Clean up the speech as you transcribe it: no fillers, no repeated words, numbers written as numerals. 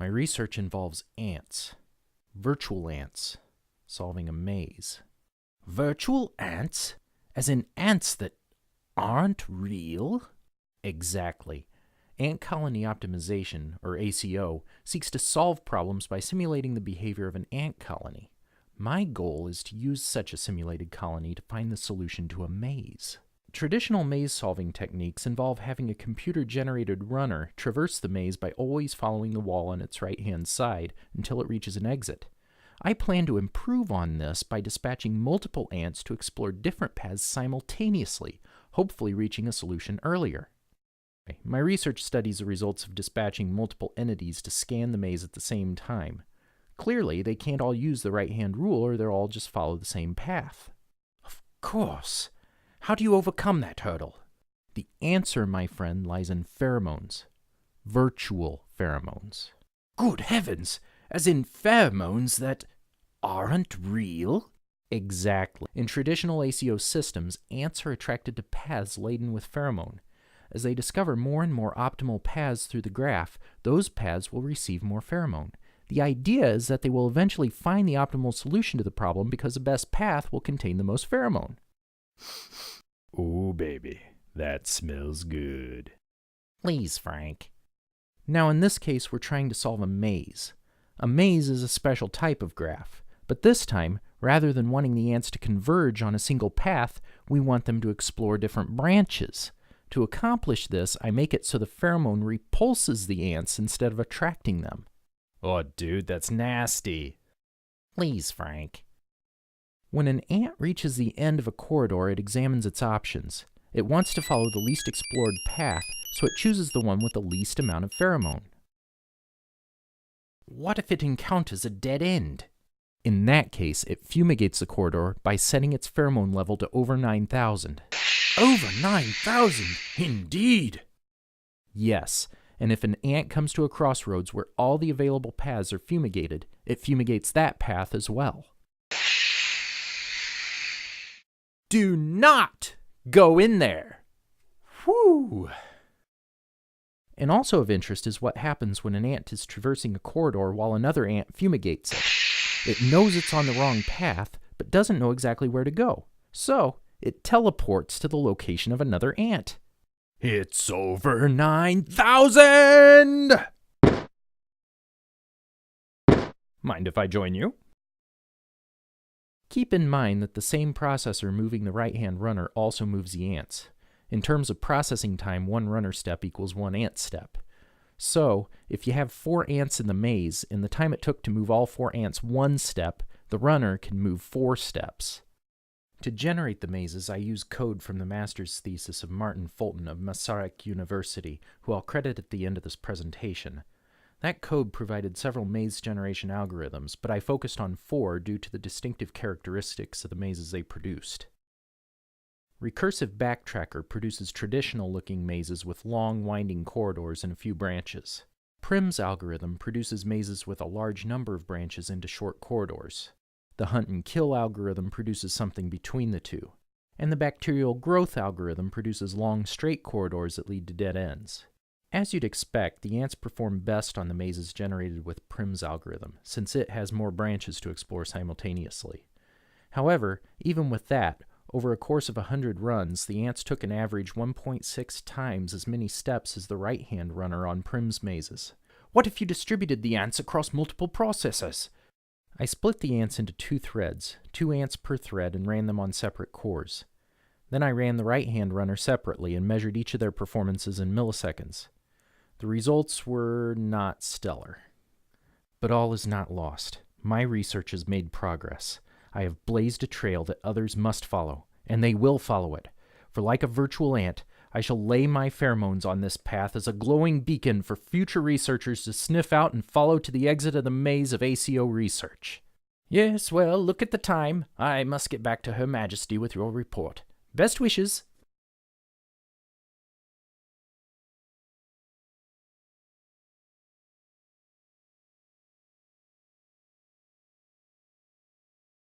My research involves ants. Virtual ants. Solving a maze. Virtual ants? As in ants that aren't real? Exactly. Ant colony optimization, or ACO, seeks to solve problems by simulating the behavior of an ant colony. My goal is to use such a simulated colony to find the solution to a maze. Traditional maze-solving techniques involve having a computer-generated runner traverse the maze by always following the wall on its right-hand side until it reaches an exit. I plan to improve on this by dispatching multiple ants to explore different paths simultaneously, hopefully reaching a solution earlier. My research studies the results of dispatching multiple entities to scan the maze at the same time. Clearly, they can't all use the right-hand rule or they'll all just follow the same path. Of course. How do you overcome that hurdle? The answer, my friend, lies in pheromones. Virtual pheromones. Good heavens! As in pheromones that aren't real? Exactly. In traditional ACO systems, ants are attracted to paths laden with pheromone. As they discover more and more optimal paths through the graph, those paths will receive more pheromone. The idea is that they will eventually find the optimal solution to the problem because the best path will contain the most pheromone. Oh, baby, that smells good. Please, Frank. Now, in this case, we're trying to solve a maze. A maze is a special type of graph, but this time, rather than wanting the ants to converge on a single path, we want them to explore different branches. To accomplish this, I make it so the pheromone repulses the ants instead of attracting them. Oh, dude, that's nasty. Please, Frank. When an ant reaches the end of a corridor, it examines its options. It wants to follow the least explored path, so it chooses the one with the least amount of pheromone. What if it encounters a dead end? In that case, it fumigates the corridor by setting its pheromone level to over 9,000. Over 9,000? Indeed! Yes, and if an ant comes to a crossroads where all the available paths are fumigated, it fumigates that path as well. Do not go in there! Whew! And also of interest is what happens when an ant is traversing a corridor while another ant fumigates it. It knows it's on the wrong path, but doesn't know exactly where to go. So, it teleports to the location of another ant. It's over 9,000! Mind if I join you? Keep in mind that the same processor moving the right-hand runner also moves the ants. In terms of processing time, one runner step equals one ant step. So, if you have 4 ants in the maze, in the time it took to move all 4 ants one step, the runner can move 4 steps. To generate the mazes, I use code from the master's thesis of Martin Fulton of Masaryk University, who I'll credit at the end of this presentation. That code provided several maze generation algorithms, but I focused on 4 due to the distinctive characteristics of the mazes they produced. Recursive Backtracker produces traditional-looking mazes with long, winding corridors and a few branches. Prim's algorithm produces mazes with a large number of branches into short corridors. The Hunt and Kill algorithm produces something between the two. And the Bacterial Growth algorithm produces long, straight corridors that lead to dead ends. As you'd expect, the ants perform best on the mazes generated with Prim's algorithm, since it has more branches to explore simultaneously. However, even with that, over a course of 100 runs, the ants took an average 1.6 times as many steps as the right-hand runner on Prim's mazes. What if you distributed the ants across multiple processors? I split the ants into 2 threads, 2 ants per thread, and ran them on separate cores. Then I ran the right-hand runner separately and measured each of their performances in milliseconds. The results were not stellar. But all is not lost. My research has made progress. I have blazed a trail that others must follow, and they will follow it. For like a virtual ant, I shall lay my pheromones on this path as a glowing beacon for future researchers to sniff out and follow to the exit of the maze of ACO research. Yes, well, look at the time. I must get back to Her Majesty with your report. Best wishes.